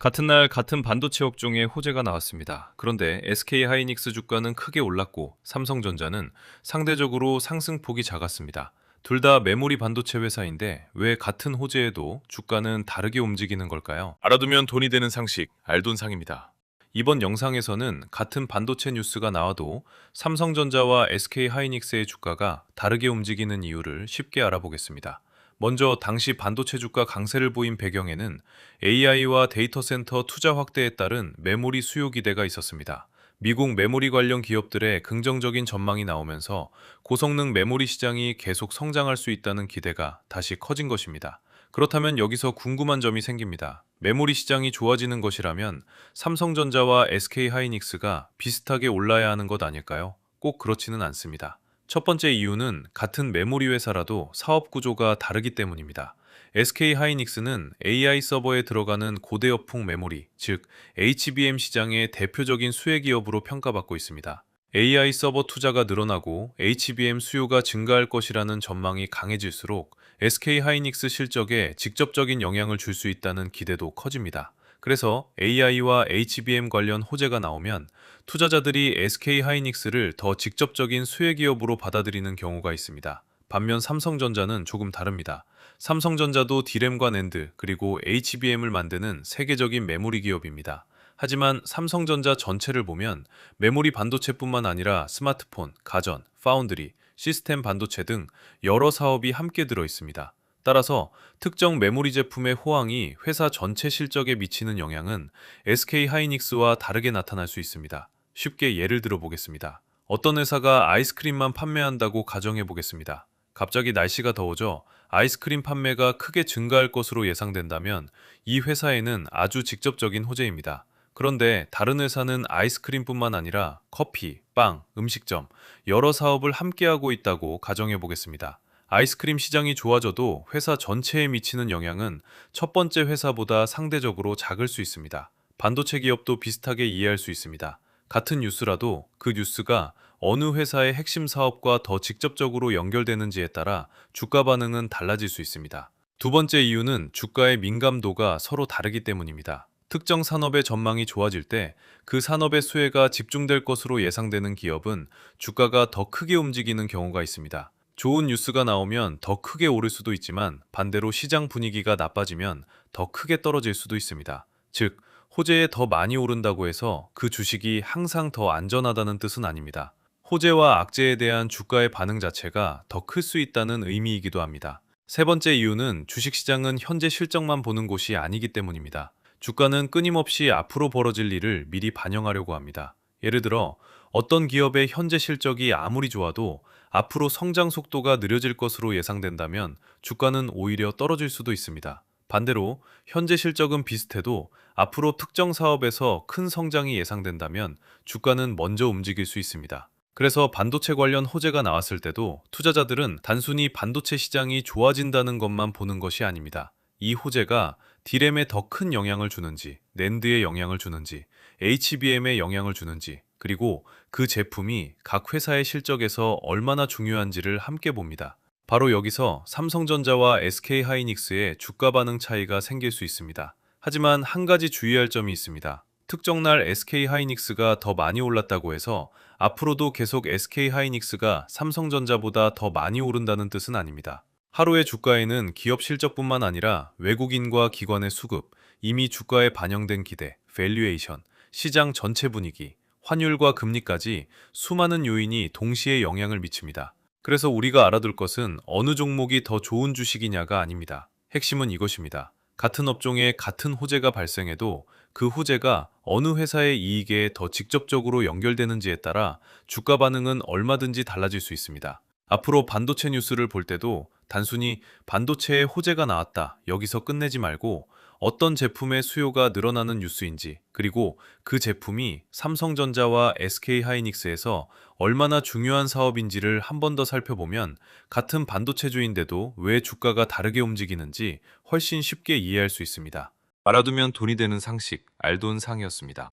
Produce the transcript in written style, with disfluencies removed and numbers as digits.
같은 날 같은 반도체 업종에 호재가 나왔습니다. 그런데 SK 하이닉스 주가는 크게 올랐고 삼성전자는 상대적으로 상승폭이 작았습니다. 둘 다 메모리 반도체 회사인데 왜 같은 호재에도 주가는 다르게 움직이는 걸까요? 알아두면 돈이 되는 상식, 알돈상입니다. 이번 영상에서는 같은 반도체 뉴스가 나와도 삼성전자와 SK 하이닉스의 주가가 다르게 움직이는 이유를 쉽게 알아보겠습니다. 먼저 당시 반도체 주가 강세를 보인 배경에는 AI와 데이터 센터 투자 확대에 따른 메모리 수요 기대가 있었습니다. 미국 메모리 관련 기업들의 긍정적인 전망이 나오면서 고성능 메모리 시장이 계속 성장할 수 있다는 기대가 다시 커진 것입니다. 그렇다면 여기서 궁금한 점이 생깁니다. 메모리 시장이 좋아지는 것이라면 삼성전자와 SK 하이닉스가 비슷하게 올라야 하는 것 아닐까요? 꼭 그렇지는 않습니다. 첫 번째 이유는 같은 메모리 회사라도 사업 구조가 다르기 때문입니다. SK 하이닉스는 AI 서버에 들어가는 고대역풍 메모리, 즉 HBM 시장의 대표적인 수혜 기업으로 평가받고 있습니다. AI 서버 투자가 늘어나고 HBM 수요가 증가할 것이라는 전망이 강해질수록 SK 하이닉스 실적에 직접적인 영향을 줄 수 있다는 기대도 커집니다. 그래서 AI와 HBM 관련 호재가 나오면 투자자들이 SK 하이닉스를 더 직접적인 수혜 기업으로 받아들이는 경우가 있습니다. 반면 삼성전자는 조금 다릅니다. 삼성전자도 디램과 낸드 그리고 HBM을 만드는 세계적인 메모리 기업입니다. 하지만 삼성전자 전체를 보면 메모리 반도체뿐만 아니라 스마트폰, 가전, 파운드리, 시스템 반도체 등 여러 사업이 함께 들어 있습니다. 따라서 특정 메모리 제품의 호황이 회사 전체 실적에 미치는 영향은 SK 하이닉스와 다르게 나타날 수 있습니다. 쉽게 예를 들어 보겠습니다. 어떤 회사가 아이스크림만 판매한다고 가정해 보겠습니다. 갑자기 날씨가 더워져 아이스크림 판매가 크게 증가할 것으로 예상된다면 이 회사에는 아주 직접적인 호재입니다. 그런데 다른 회사는 아이스크림뿐만 아니라 커피, 빵, 음식점, 여러 사업을 함께하고 있다고 가정해 보겠습니다. 아이스크림 시장이 좋아져도 회사 전체에 미치는 영향은 첫 번째 회사보다 상대적으로 작을 수 있습니다. 반도체 기업도 비슷하게 이해할 수 있습니다. 같은 뉴스라도 그 뉴스가 어느 회사의 핵심 사업과 더 직접적으로 연결되는지에 따라 주가 반응은 달라질 수 있습니다. 두 번째 이유는 주가의 민감도가 서로 다르기 때문입니다. 특정 산업의 전망이 좋아질 때 그 산업의 수혜가 집중될 것으로 예상되는 기업은 주가가 더 크게 움직이는 경우가 있습니다. 좋은 뉴스가 나오면 더 크게 오를 수도 있지만 반대로 시장 분위기가 나빠지면 더 크게 떨어질 수도 있습니다. 즉, 호재에 더 많이 오른다고 해서 그 주식이 항상 더 안전하다는 뜻은 아닙니다. 호재와 악재에 대한 주가의 반응 자체가 더 클 수 있다는 의미이기도 합니다. 세 번째 이유는 주식시장은 현재 실적만 보는 곳이 아니기 때문입니다. 주가는 끊임없이 앞으로 벌어질 일을 미리 반영하려고 합니다. 예를 들어 어떤 기업의 현재 실적이 아무리 좋아도 앞으로 성장 속도가 느려질 것으로 예상된다면 주가는 오히려 떨어질 수도 있습니다. 반대로 현재 실적은 비슷해도 앞으로 특정 사업에서 큰 성장이 예상된다면 주가는 먼저 움직일 수 있습니다. 그래서 반도체 관련 호재가 나왔을 때도 투자자들은 단순히 반도체 시장이 좋아진다는 것만 보는 것이 아닙니다. 이 호재가 디램에 더 큰 영향을 주는지, 낸드에 영향을 주는지, HBM에 영향을 주는지, 그리고 그 제품이 각 회사의 실적에서 얼마나 중요한지를 함께 봅니다. 바로 여기서 삼성전자와 SK 하이닉스의 주가 반응 차이가 생길 수 있습니다. 하지만 한 가지 주의할 점이 있습니다. 특정 날 SK 하이닉스가 더 많이 올랐다고 해서 앞으로도 계속 SK 하이닉스가 삼성전자보다 더 많이 오른다는 뜻은 아닙니다. 하루의 주가에는 기업 실적뿐만 아니라 외국인과 기관의 수급, 이미 주가에 반영된 기대, 밸류에이션, 시장 전체 분위기, 환율과 금리까지 수많은 요인이 동시에 영향을 미칩니다. 그래서 우리가 알아둘 것은 어느 종목이 더 좋은 주식이냐가 아닙니다. 핵심은 이것입니다. 같은 업종에 같은 호재가 발생해도 그 호재가 어느 회사의 이익에 더 직접적으로 연결되는지에 따라 주가 반응은 얼마든지 달라질 수 있습니다. 앞으로 반도체 뉴스를 볼 때도 단순히 반도체에 호재가 나왔다, 여기서 끝내지 말고 어떤 제품의 수요가 늘어나는 뉴스인지, 그리고 그 제품이 삼성전자와 SK 하이닉스에서 얼마나 중요한 사업인지를 한 번 더 살펴보면 같은 반도체주인데도 왜 주가가 다르게 움직이는지 훨씬 쉽게 이해할 수 있습니다. 알아두면 돈이 되는 상식, 알돈상이었습니다.